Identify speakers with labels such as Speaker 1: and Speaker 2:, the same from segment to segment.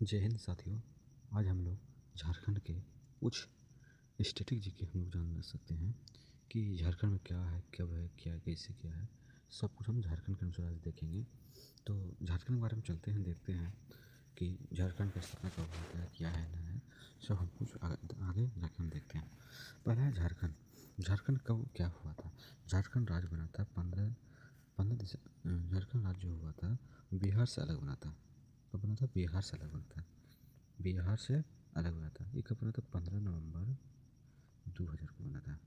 Speaker 1: जय हिंद साथियों। आज हम लोग झारखंड के कुछ स्टैटिक जीके हम लोग जान सकते हैं कि झारखंड में क्या है, कब है, क्या कैसे क्या है, सब कुछ हम झारखंड के अनुसार आज देखेंगे। तो झारखंड के बारे में चलते हैं, देखते हैं कि झारखंड का स्थापना कब होता है, क्या है ना है, सब हम कुछ आगे जाके हम देखते हैं। पहला है झारखंड। झारखंड कब क्या हुआ था? झारखंड राज्य बना था 15 झारखंड राज्य हुआ था, बिहार से अलग बना था। कब बना था? बिहार से अलग बना था। बिहार से अलग बना था। ये कब बना था? 15 नवंबर 2000 को बना था।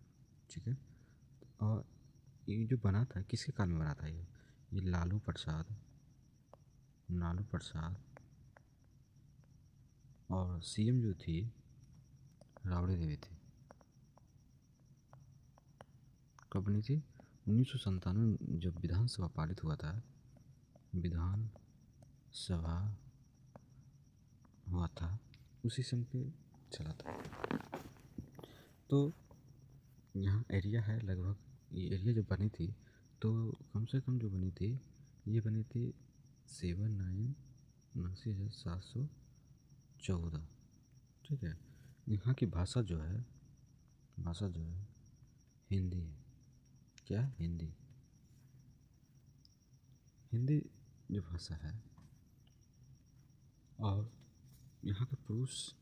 Speaker 1: ठीक है। और ये जो बना था किसके काल में बना था? ये लालू प्रसाद और सीएम जो थी राबड़ी देवी थी। कब बनी थी? 1997 जब विधानसभा पारित हुआ था, विधानसभा हुआ था, उसी समय पे चला था। तो यहाँ एरिया है लगभग, ये एरिया जो बनी थी तो कम से कम जो बनी थी, ये बनी थी 79,79,714। ठीक है। यहाँ की भाषा जो है हिंदी है। क्या? हिंदी। हिंदी जो भाषा है। और यहाँ के पुरुष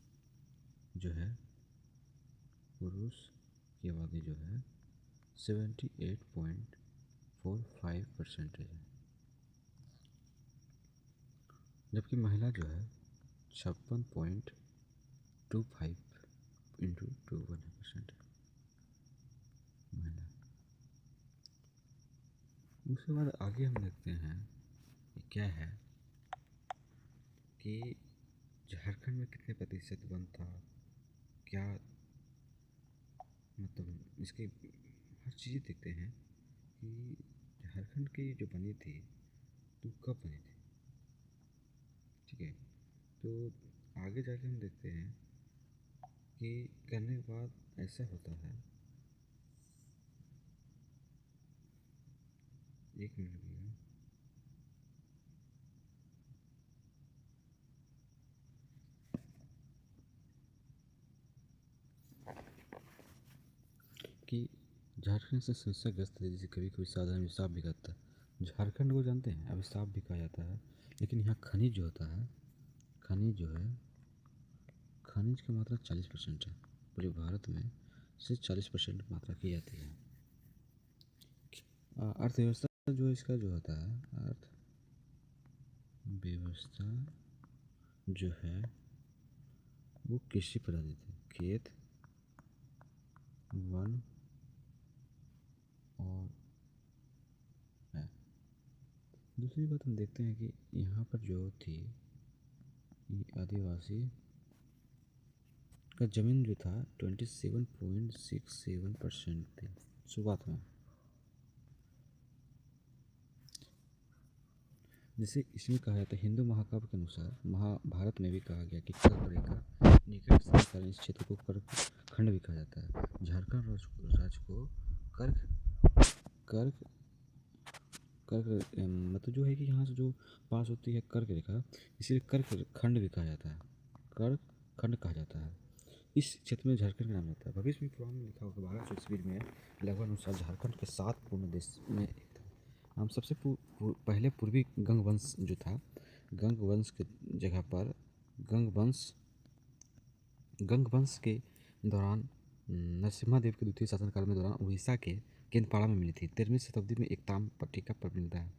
Speaker 1: की आबादी जो है 78.45% है, जबकि महिला जो है 56.25 महिला। उसके बाद आगे हम देखते हैं कि क्या है कि झारखंड में कितने प्रतिशत वन था, क्या मतलब इसके हर चीज़ देखते हैं कि झारखंड की जो बनी थी तो कब बनी थी। ठीक है। तो आगे जाके हम देखते हैं कि करने के बाद ऐसा होता है। एक मिनट भैया। कि झारखंड से समस्याग्रस्त है, जैसे कभी कभी साधारण अभिशाप भी करता है। झारखंड को जानते हैं अभिशाप भी कहा जाता है, लेकिन यहाँ खनिज जो होता है, खनिज जो है, खनिज की मात्रा 40% है। पूरे भारत में से 40% मात्रा की जाती है। अर्थव्यवस्था जो इसका जो होता है, अर्थव्यवस्था जो है वो कृषि पर आधारित है। खेत, वन और है। दूसरी बात हम देखते हैं कि यहाँ पर जो थी, ये आदिवासी का ज़मीन जो था 27.67% थी शुरुआत में। जैसे इसमें कहा जाता है, हिंदू महाकाव्य के अनुसार महाभारत में भी कहा गया कि कर्क रेखा निकट से कारण इस क्षेत्र को कर्क खंड भी कहा जाता है। झारखंड राज्य को कर्क कर्क कर्क मतलब जो है कि यहाँ से जो पास होती है कर्क रेखा, इसीलिए कर्क खंड भी कहा जाता है, कर्क खंड कहा जाता है। इस क्षेत्र में झारखंड का नाम आता है। भविष्य में पुराण में लिखा होगा 1200 ईस्वी में लगभग अनुसार झारखंड के 7 पूर्ण देश में एक था। हम सबसे पहले पूर्वी गंग वंश जो था, गंग वंश के जगह पर गंग वंश के दौरान नरसिम्हा देव के द्वितीय शासनकाल में दौरान उड़ीसा के केंदपाड़ा में मिली थी। 13वीं शताब्दी में एक ताम पट्टिका पर मिलता है।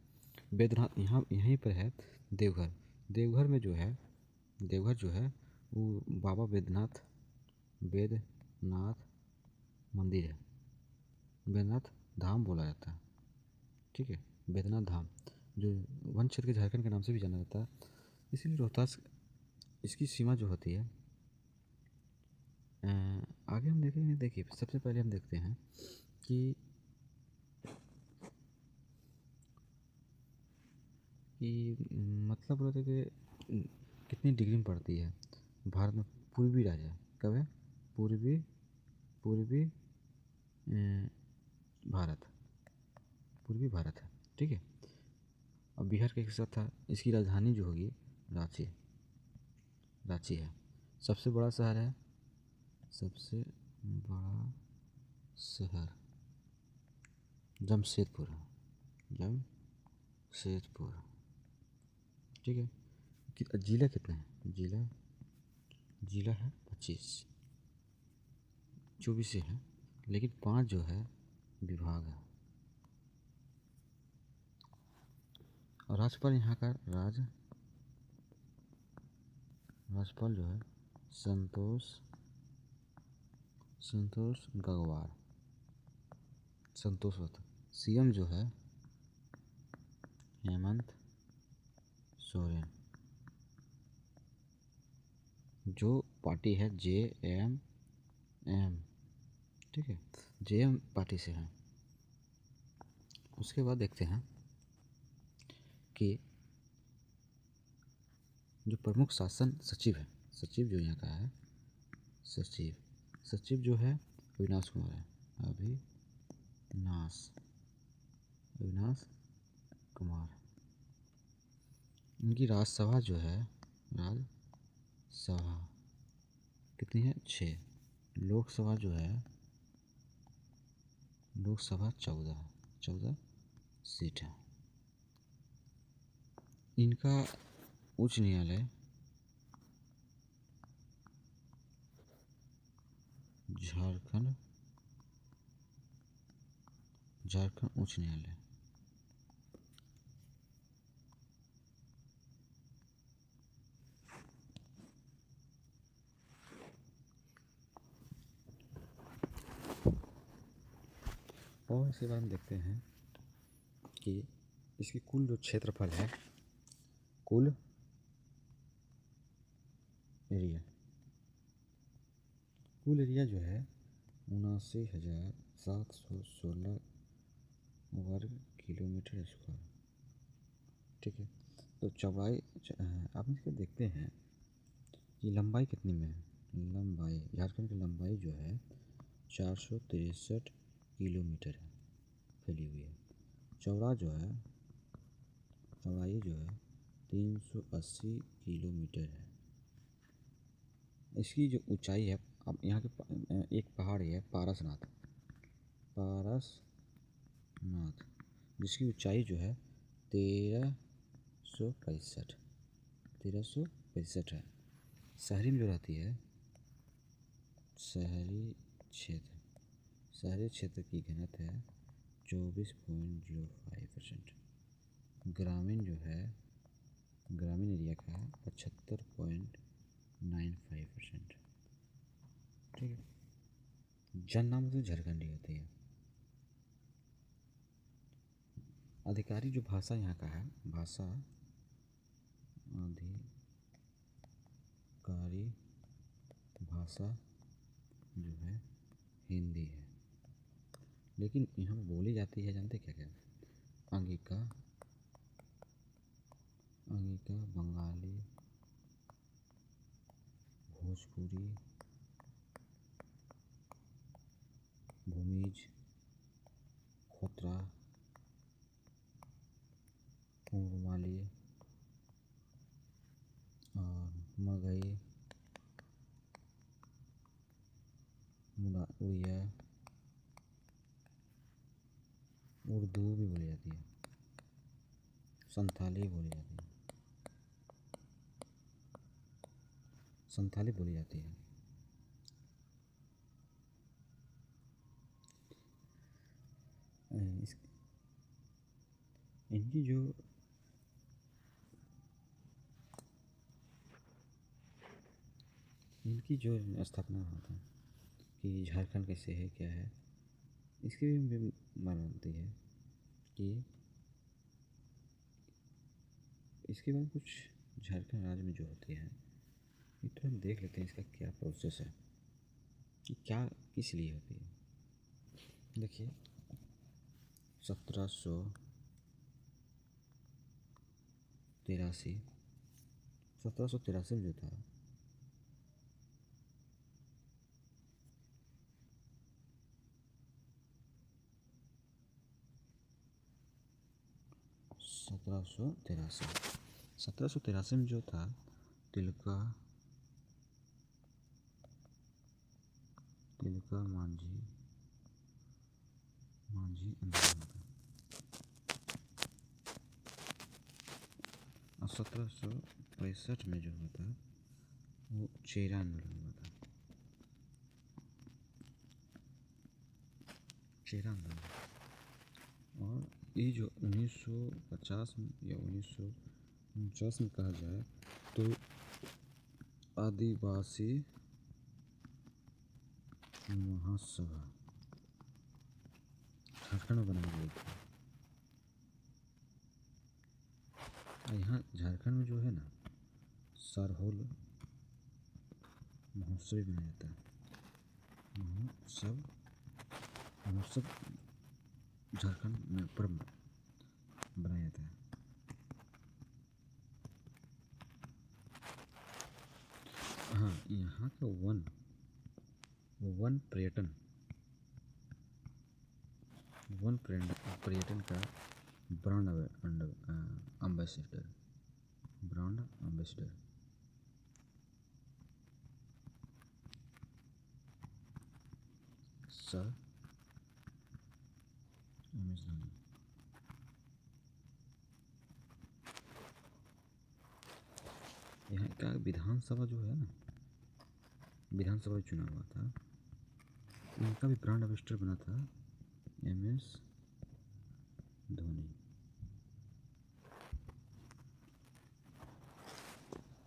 Speaker 1: बैद्यनाथ यहाँ यहीं पर है। देवघर देवघर में जो है, देवघर जो है वो बाबा बैद्यनाथ मंदिर है। बैद्यनाथ धाम बोला जाता है। ठीक है। बैद्यनाथ धाम जो वन क्षेत्र के झारखंड के नाम से भी जाना जाता है। इसीलिए रोहतास इसकी सीमा जो होती है। आगे हम देखेंगे। देखिए, सबसे पहले हम देखते हैं कि मतलब बोलते कि कितनी डिग्री में पड़ती है भारत में पूर्वी राज्य। कब है? पूर्वी भारत, पूर्वी भारत है। ठीक है। और बिहार के साथ था। इसकी राजधानी जो होगी रांची। रांची है। सबसे बड़ा शहर है, सबसे बड़ा शहर जमशेदपुर है, जमशेदपुर। ठीक है। जिला कितने हैं? जिला है 25, 24 से है, लेकिन 5 जो है विभाग है। और राज्यपाल यहाँ का राज्यपाल जो है संतोष गंगवार, संतोष होता। सीएम जो है हेमंत सोरेन। जो पार्टी है JMM, ठीक है, JM पार्टी से है। उसके बाद देखते हैं कि जो प्रमुख शासन सचिव है, सचिव जो यहाँ का है, सचिव जो है अविनाश कुमार है, अविनाश कुमार। इनकी राज्यसभा जो है, राज्यसभा कितनी है? 6। लोकसभा जो है, लोकसभा 14 सीट है। इनका उच्च न्यायालय झारखंड उच्च न्यायालय। और इसके बाद हम देखते हैं कि इसकी कुल जो क्षेत्रफल है, कुल एरिया जो है 79,716 वर्ग किलोमीटर स्क्वायर। ठीक है। तो चौड़ाई आप इसको देखते हैं कि लंबाई कितनी में है। लंबाई झारखंड की लंबाई जो है 463 किलोमीटर है, फैली हुई है। चौड़ाई जो है 380 किलोमीटर है। इसकी जो ऊंचाई है, अब यहाँ के एक पहाड़ है पारसनाथ, जिसकी ऊंचाई जो है 1365 है। शहरी में जो रहती है, शहरी क्षेत्र की घनत्व है 24.05%। ग्रामीण जो है, ग्रामीण एरिया का है 75.95%। ठीक है। जननाम तो झारखंडी होती है। आधिकारिक जो भाषा यहाँ का है, आधिकारिक भाषा जो है हिंदी है, लेकिन यहाँ बोली जाती है, जानते क्या क्या? अंगिका, बंगाली, भोजपुरी, भूमिज, खोतरा, कुंगमाली और मगही, उड़िया, उर्दू भी बोली जाती है, संथाली बोली जाती है। इनकी जो स्थापना होता है कि झारखंड कैसे है, क्या है, इसकी भी मानती है कि इसके बाद कुछ झारखंड राज्य में जो होती है, ये तो हम देख लेते हैं इसका क्या प्रोसेस है, कि क्या किस लिए होती है। देखिए 1783 में जो था, सत्रह सौ तिरासी में जो था, तिलका तिलका मांझी आंदोलन था। और 1765 में जो हुआ था वो चेरा आंदोलन हुआ था। चेरा आंदोलन। और ये जो 1950 में या 1949 में कहा जाए तो आदिवासी महासभा झारखंड में बनाई गई थी। यहाँ झारखंड में जो है ना सरहुल महोत्सव भी मनाया जाता है। महोत्सव झारखंड में पर्व बनाया जाता है। हाँ, यहाँ का वन पर्यटन का brand ambassador sir M S. Dhoni. यहाँ का विधानसभा जो है ना, विधानसभा चुनाव हुआ था, इनका भी ब्रांड एम्बेसडर बना था एम.एस. धोनी।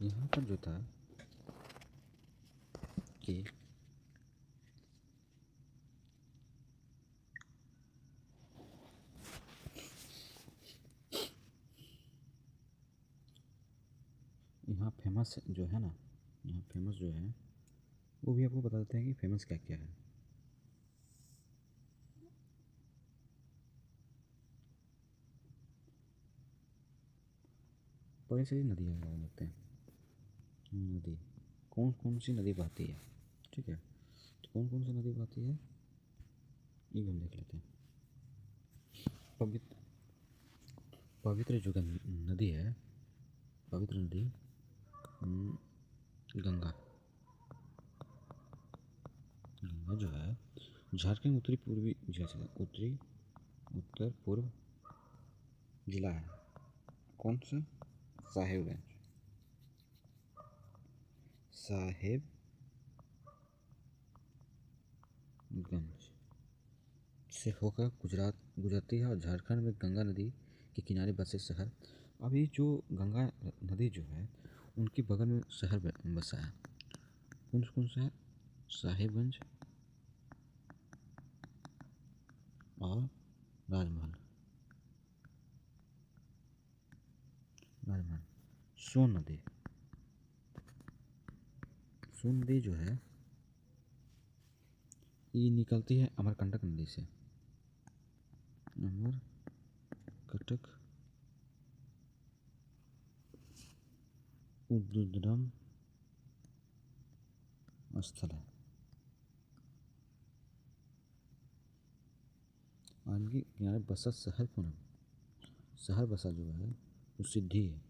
Speaker 1: यहाँ पर जो था कि यहाँ फेमस जो है ना, यहाँ फेमस जो है वो भी आपको बता देते हैं कि फेमस क्या क्या है। बड़ी सारी नदियाँ लगते हैं। नदी कौन कौन सी नदी बहती है, ठीक है, तो कौन कौन सी नदी बहती है ये भी हम देख लेते हैं। पवित्र जो नदी है, पवित्र नदी गंगा जो है झारखंड उत्तर पूर्व जिला है। कौन सा? साहेबगंज से होकर गुजरात गुजरती है और झारखंड में गंगा नदी के किनारे बसे शहर। अभी जो गंगा नदी जो है उनके बगल में शहर बसा है। कौन कौन सा है? साहेबगंज और राजमहल। सोन नदी जो है ये निकलती है अमरकंटक नदी से। अमरकंटक उद्गम स्थल है। इनके किनारे बसा शहर शहर बसा जो है वो सिद्धि है।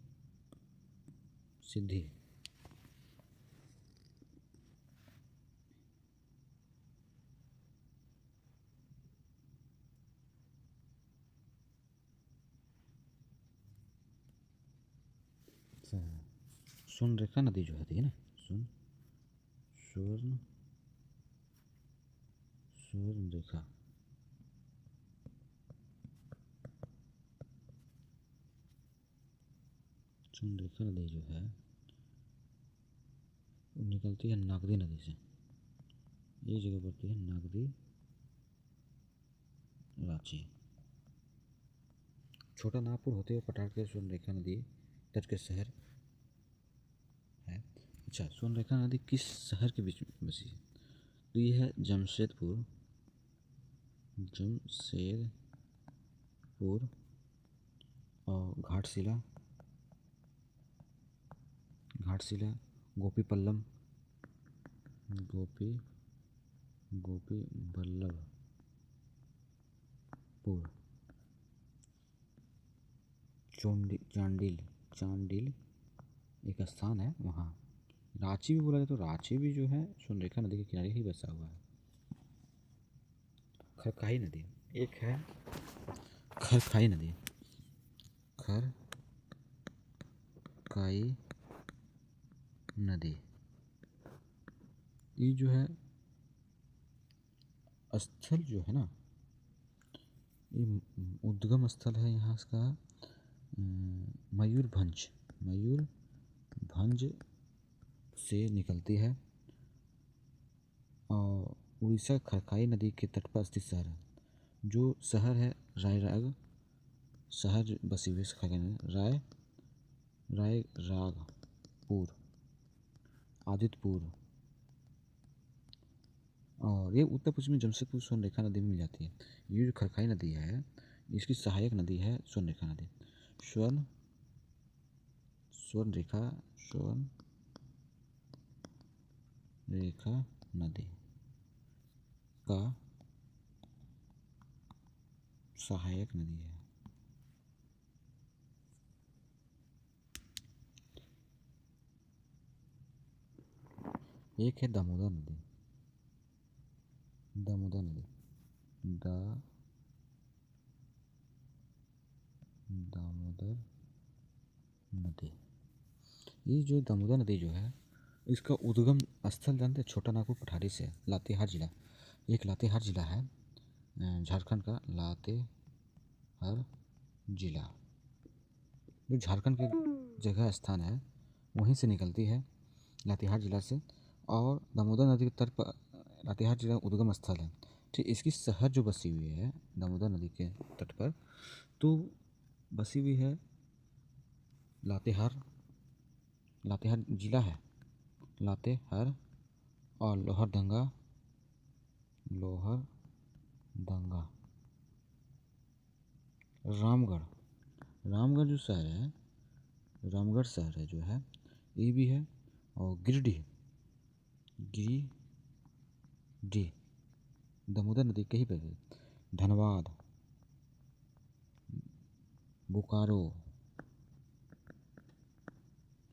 Speaker 1: स्वर्णरेखा नदी जो है ना, स्वर्णरेखा नदी जो है वो निकलती है नागदी नदी से। ये जगह पड़ती है नागदी, रांची। छोटा नागपुर होते हुए पठार के स्वर्णरेखा नदी तट के शहर है। अच्छा, स्वर्णरेखा नदी किस शहर के बीच में बसी है? तो ये है जमशेदपुर और घाटशिला, गोपीबल्लभपुर, चांडिल एक स्थान है वहाँ। रांची भी बोला जाए तो रांची भी जो है स्वर्णरेखा नदी के किनारे ही बसा हुआ है। खरखाई नदी, एक है खरखाई नदी, खरखाई नदी। ये जो है स्थल जो है ना, ये उद्गम स्थल है यहाँ का मयूरभंज से निकलती है और उड़ीसा खरखाई नदी के तट पर स्थित शहर है। जो शहर है रायराग शहर बसी हुई रायरागपुर आदित्यपुर, और ये उत्तर पश्चिमी जमशेदपुर स्वर्णरेखा नदी में मिल जाती है। ये जो खरखाई नदी है इसकी सहायक नदी है स्वर्णरेखा नदी। स्वर्णरेखा नदी का सहायक नदी है। एक है दामोदर नदी, दामोदर नदी। ये जो दामोदर नदी जो है इसका उद्गम स्थल जानते हैं, छोटा नागपुर पठारी से लातेहार जिला, एक लातेहार जिला है झारखंड का, लातेहार जिला जो झारखंड के जगह स्थान है वहीं से निकलती है लातेहार जिला से, और दामोदर नदी के तट पर लातेहार जिला उद्गम स्थल है। ठीक, इसकी शहर जो बसी हुई है दामोदर नदी के तट पर, तो बसी हुई है लातेहार जिला है, लातेहार और लोहरदंगा रामगढ़ जो शहर है, रामगढ़ शहर है जो है ये भी है, और गिरिडीह दामोदर नदी कहीं पर है, धनबाद,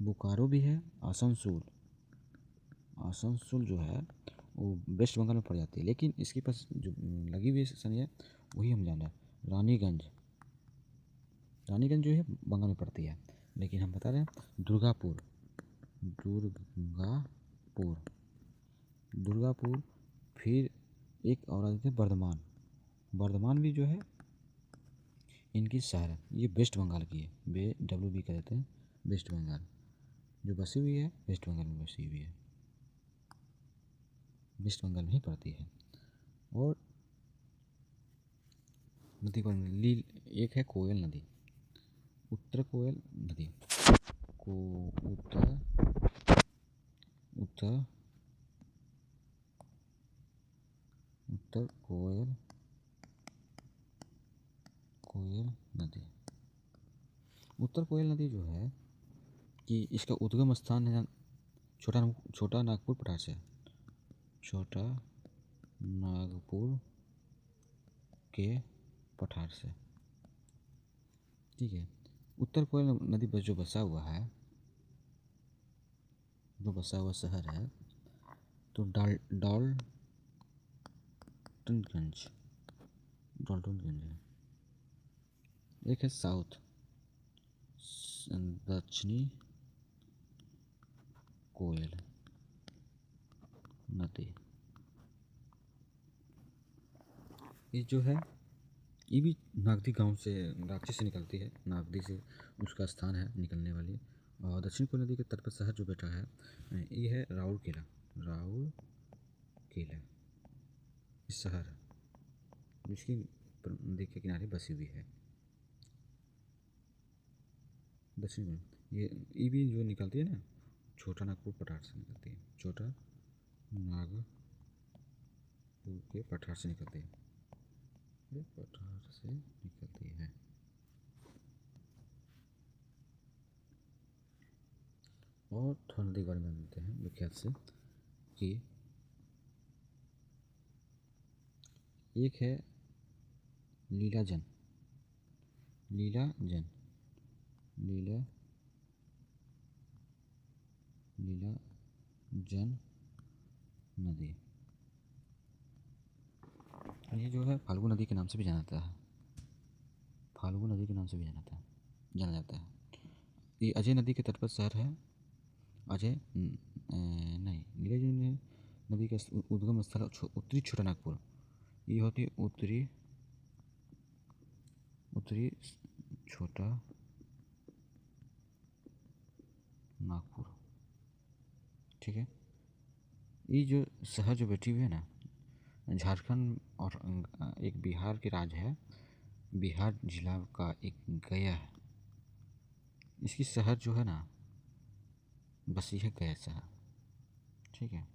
Speaker 1: बोकारो भी है, आसनसोल जो है वो वेस्ट बंगाल में पड़ जाती है, लेकिन इसके पास जो लगी हुई स्टेशन है वही हम जान रहे हैं, रानीगंज जो है बंगाल में पड़ती है, लेकिन हम बता रहे हैं दुर्गापुर, फिर एक और आते हैं बर्धमान भी जो है इनकी शहर है। ये वेस्ट बंगाल की है, WB कहते हैं, वेस्ट बंगाल जो बसी हुई है वेस्ट बंगाल में बसी हुई है, वेस्ट बंगाल में ही पड़ती है। और नदी को एक है कोयल नदी, उत्तर कोयल नदी उत्तर कोयल नदी। उत्तर कोयल नदी जो है कि इसका उद्गम स्थान है छोटा नागपुर पठार से, छोटा नागपुर के पठार से। ठीक है, उत्तर कोयल नदी पर जो बसा हुआ शहर है तो डाल्टनगंज है। एक है दक्षिणी कोयल नदी। ये जो है ये भी नागदी गांव से रांची से निकलती है, नागदी से उसका स्थान है निकलने वाली। और दक्षिण कोयल नदी के तट पर शहर जो बैठा है ये है राउरकेला इस शहर जिसकी नदी के किनारे बसी हुई है। दक्षिण ये भी जो निकलती है ना छोटा नागपुर पठार से निकलती है, छोटा नागपुर के पठार से निकलती है, और थोड़ा नदी के बारे में जानते हैं विख्यात से कि एक है लीलाजन नदी, ये जो है फाल्गु नदी के नाम से भी जाना जाता है, फाल्गु नदी के नाम से भी जाना जाता है। ये अजय नदी के तट पर शहर है। अजय नहीं, नीरज नदी का उद्गम स्थल उत्तरी छोटानागपुर। ये होती है उत्तरी छोटा नागपुर। ठीक है। ये जो शहर जो बैठी हुई है ना, झारखंड और एक बिहार के राज्य है, बिहार जिला का एक गया है। इसकी शहर जो है ना, बस ये है गया शहर। ठीक है।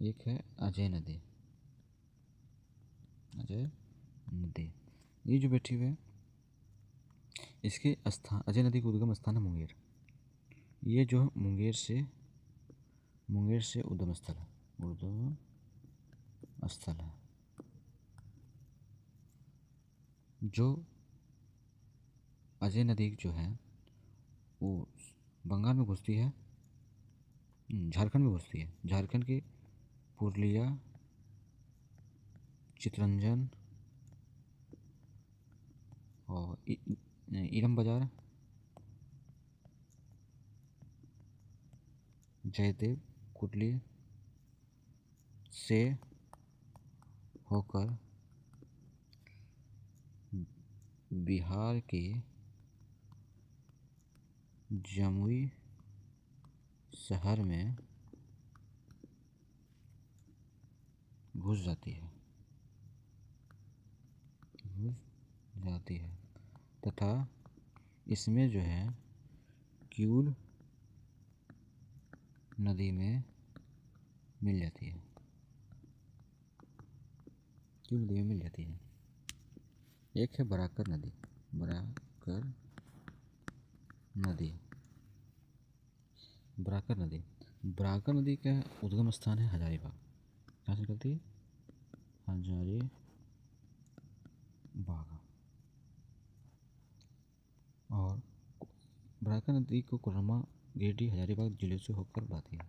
Speaker 1: एक है अजय नदी, ये जो बैठी हुई है, इसके स्थान, अजय नदी का उद्गम स्थान है मुंगेर। ये जो है मुंगेर से उद्गम स्थल है, जो अजय नदी जो है वो बंगाल में घुसती है, झारखंड में घुसती है। झारखंड के पुरुलिया, चितरंजन और इरम बाजार, जयदेव कुटली से होकर बिहार के जमुई शहर में घुस जाती है तथा इसमें जो है क्यूल नदी में मिल जाती है। एक है बराकर नदी। बराकर नदी का उद्गम स्थान है हजारीबाग। कहाँ से निकलती है? हजारीबाग। और बराकर नदी को कोडरमा, गिरिडीह, हजारीबाग जिले से होकर बहती है।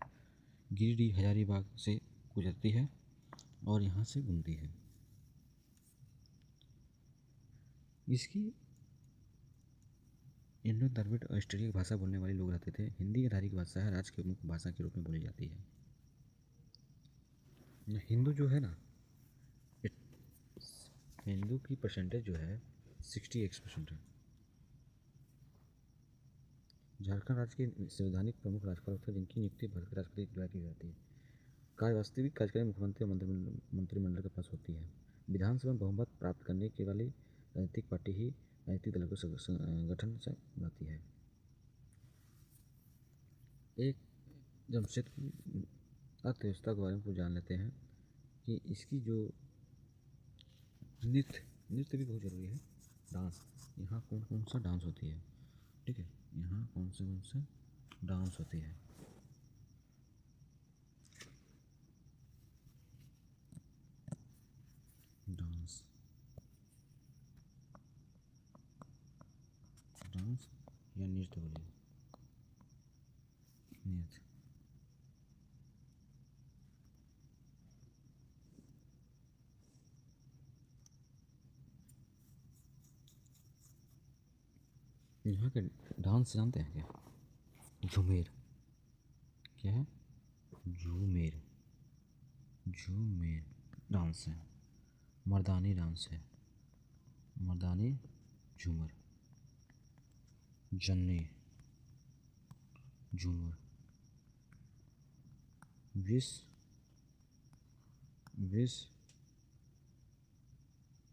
Speaker 1: गिरिडीह हजारीबाग से गुजरती है और यहाँ से घूमती है। इसकी इंडो द्रविड़ और ऑस्ट्रेलिया भाषा बोलने वाले लोग रहते थे। हिंदी आधारित भाषा है, राज्य की मुख्य भाषा के रूप में बोली जाती है। हिंदू जो है ना, हिंदू की परसेंटेज जो है 68% है। झारखंड राज्य के संवैधानिक प्रमुख राज्यपाल थे, जिनकी नियुक्ति भारत के राष्ट्रपति द्वारा की जाती है। वास्तविक कार्यकारी मुख्यमंत्री और मंत्रिमंडल के पास होती है। विधानसभा में बहुमत प्राप्त करने के वाली राजनीतिक पार्टी ही राजनीतिक दलों को संगठन से बनाती है। एक जमशेदपुर अर्थव्यवस्था के बारे में कुछ जान लेते हैं कि इसकी जो नृत्य भी बहुत ज़रूरी है। डांस, यहाँ कौन कौन सा डांस होती है। ठीक है, यहाँ कौन से डांस होती है। डांस या नृत्य बोलिए, नृत्य। यहाँ के डांस जानते हैं क्या? झूमेर। क्या है? झूमेर डांस है, मर्दानी डांस है, मर्दानी झूमर, जन्नी झूमर,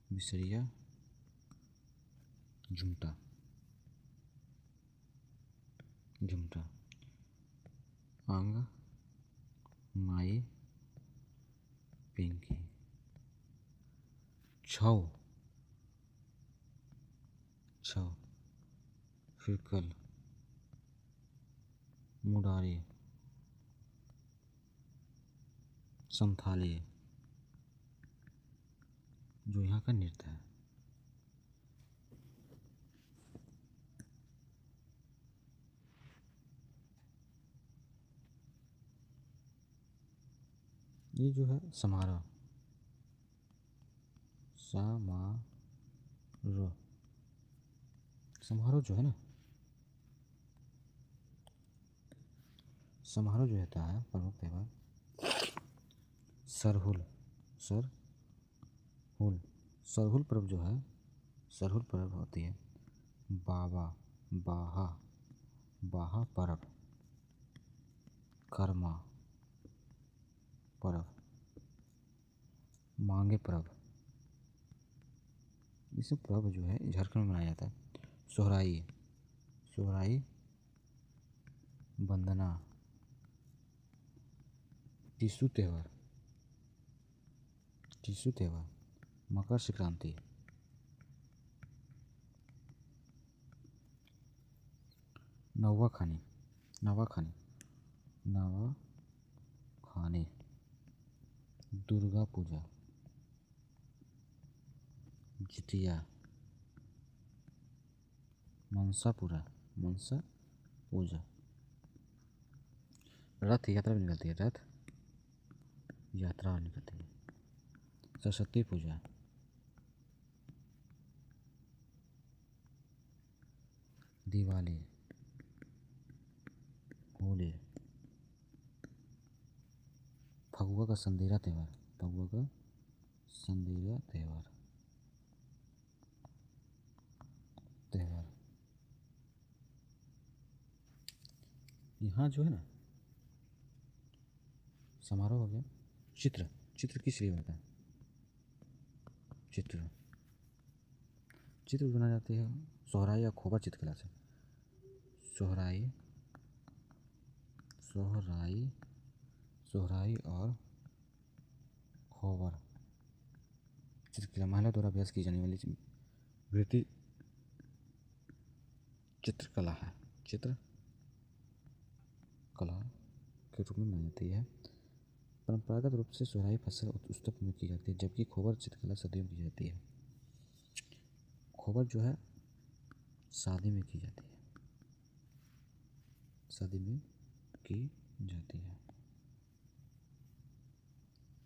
Speaker 1: विसरिया झुमटा, अंग माई पिंकी, छौ, फिरकल, मुडारी, संथाली, जो यहाँ का नृत्य है। ये जो है समारोह, समारोह, समारोह जो है ना, समारोह जो होता है प्रमुख त्यौहार सरहुल, सरहुल, सरहुल पर्व जो है, सरहुल पर्व होती है बाबा, बाहा, बाहा पर्व, कर्मा पर्व, मांगे पर्व, ये सब पर्व जो है झारखंड में मनाया जाता है। सोहराई, सोहराई, वंदना, टीसू त्यौहार, टीसू त्यौहार, मकर संक्रांति, नौवाखानी, नवाखानी, नवाखानी, दुर्गा पूजा, जितिया, मनसापुरा, मनसा पूजा, रथ यात्रा भी निकलती है, रथ यात्रा निकलती है, सरस्वती पूजा, दिवाली, होली, फगुआ का संदेरा त्यौहार, फगुआ का संदेरा त्यौहार, त्यौहार, यहाँ जो है ना समारोह हो गया। चित्र, चित्र किस लिए बनता है? चित्र, चित्र बनाई जाती है सोहराई या खोबर चित्रकला से। सोहराई, सोहराई, सोहराई और खोबर चित्रकला महिला द्वारा अभ्यास की जाने वाली वृत्ति चित्रकला है, चित्रकला के रूप में मानी जाती है। परंपरागत रूप से सोहराई फसल उत्सव में की जाती है, जबकि खोबर चित्रकला सर्दियों में की जाती है। खोबर जो है शादी में की जाती है, शादी में की जाती है।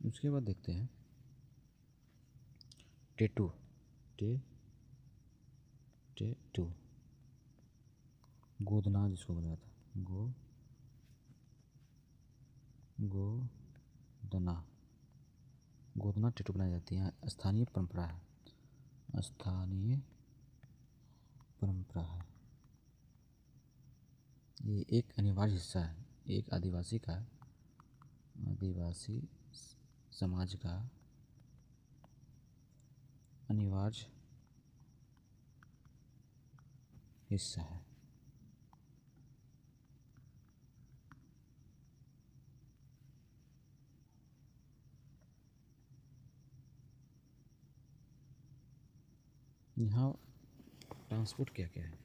Speaker 1: उसके बाद देखते हैं टेटू, टेटू, गोदना जिसको बोला जाता है, गोदना, गोदना टेटू बनाई जाती है, स्थानीय परंपरा है, स्थानीय परंपरा है। ये एक अनिवार्य हिस्सा है, एक आदिवासी का, आदिवासी समाज का अनिवार्य हिस्सा है। यहाँ ट्रांसपोर्ट क्या क्या है?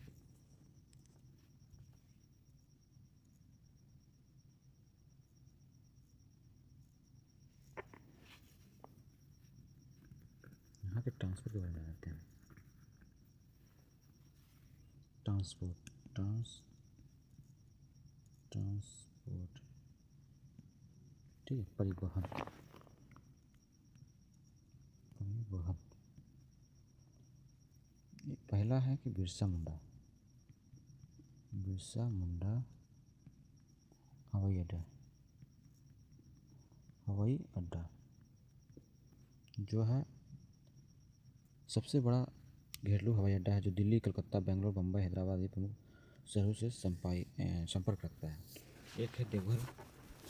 Speaker 1: यहाँ के ट्रांसपोर्ट के बारे में जानते हैं। ट्रांसपोर्ट, ट्रांसपोर्ट, ठीक है, परिवहन, परिवहन। पहला है कि बिरसा मुंडा, बिरसा मुंडा हवाई अड्डा, हवाई अड्डा जो है सबसे बड़ा घरेलू हवाई अड्डा है, जो दिल्ली, कलकत्ता, बेंगलोर, बम्बई, हैदराबाद आदि प्रमुख शहरों से संपर्क रखता है। एक है देवघर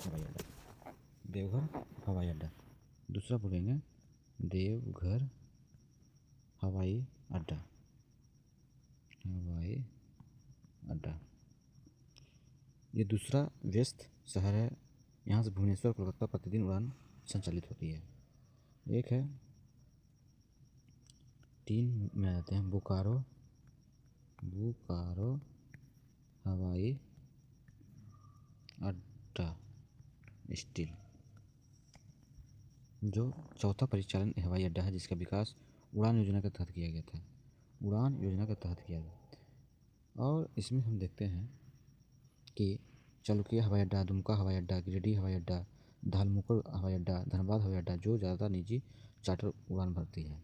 Speaker 1: हवाई अड्डा, देवघर हवाई अड्डा। दूसरा बोलेंगे देवघर हवाई अड्डा, हवाई अड्डा। ये दूसरा व्यस्त शहर है, यहाँ से भुवनेश्वर, कोलकाता प्रतिदिन उड़ान संचालित होती है। एक है, तीन में आ जाते हैं, बोकारो, बोकारो हवाई अड्डा स्टील, जो चौथा परिचालन हवाई अड्डा है, जिसका विकास उड़ान योजना के तहत किया गया था, उड़ान योजना के तहत किया गया। और इसमें हम देखते हैं कि चालुकिया हवाई अड्डा, दुमका हवाई अड्डा, गिरिडीह हवाई अड्डा, धालमुकुर हवाई अड्डा, धनबाद हवाई अड्डा, जो ज़्यादा निजी चार्टर उड़ान भरती है।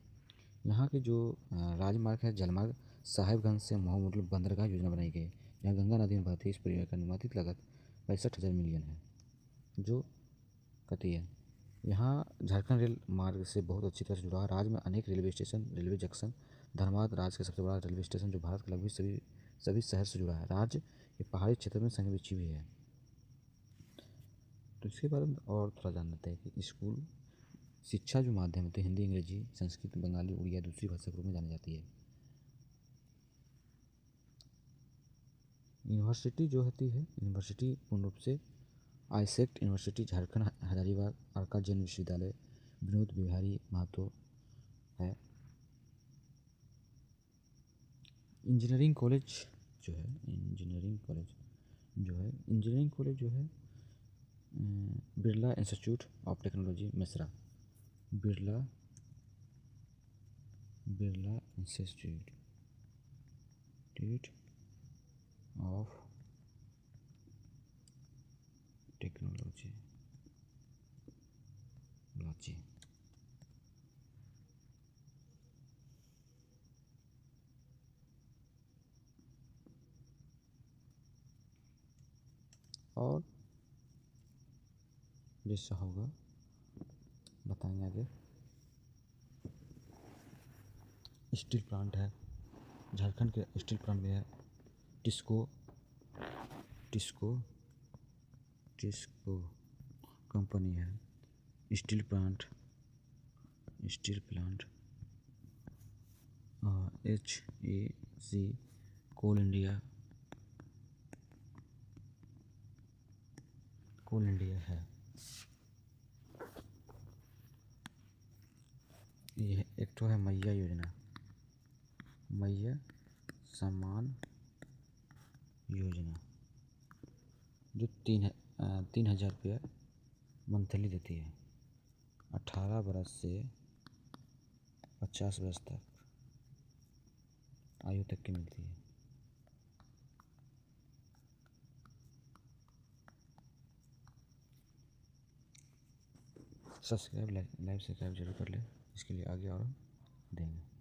Speaker 1: यहाँ के जो राजमार्ग है जलमार्ग साहिबगंज से मऊ मतलब बंदरगाह योजना बनाई गई है। यहाँ गंगा नदी में बहती है। इस परियोजना की अनुमानित लागत 65,000 मिलियन है जो कहती है। यहाँ झारखंड रेल मार्ग से बहुत अच्छी तरह से जुड़ा है। राज्य में अनेक railway station railway junction Dhanbad राज्य का सबसे बड़ा रेलवे स्टेशन जो भारत के लगभग सभी शहर से जुड़ा है। राज्य के पहाड़ी क्षेत्र में संघ बिछी हुई है। तो इसके बारे में और थोड़ा जान लेते हैं कि स्कूल शिक्षा जो माध्यम होते हैं हिंदी अंग्रेजी संस्कृत बंगाली उड़िया दूसरी भाषा के रूप में जानी जाती है। यूनिवर्सिटी जो होती है यूनिवर्सिटी पूर्ण रूप से आईसेक्ट यूनिवर्सिटी झारखंड हजारीबाग अर्का जैन विश्वविद्यालय विनोद बिहारी महतो है। इंजीनियरिंग कॉलेज जो है Birla institute of technology Mishra Birla institute of technology और जैसा होगा बताएंगे आगे। स्टील प्लांट है झारखंड के स्टील प्लांट में है टिस्को कंपनी है। स्टील प्लांट HEC कोल इंडिया है। ये एक तो है मैया योजना मैया सम्मान योजना जो 3,000 रुपया मंथली देती है। 18 बरस से 50 वर्ष तक आयु तक की मिलती है। सब्सक्राइब लाइव सब्सक्राइब जरूर कर ले। इसके लिए आगे और देंगे।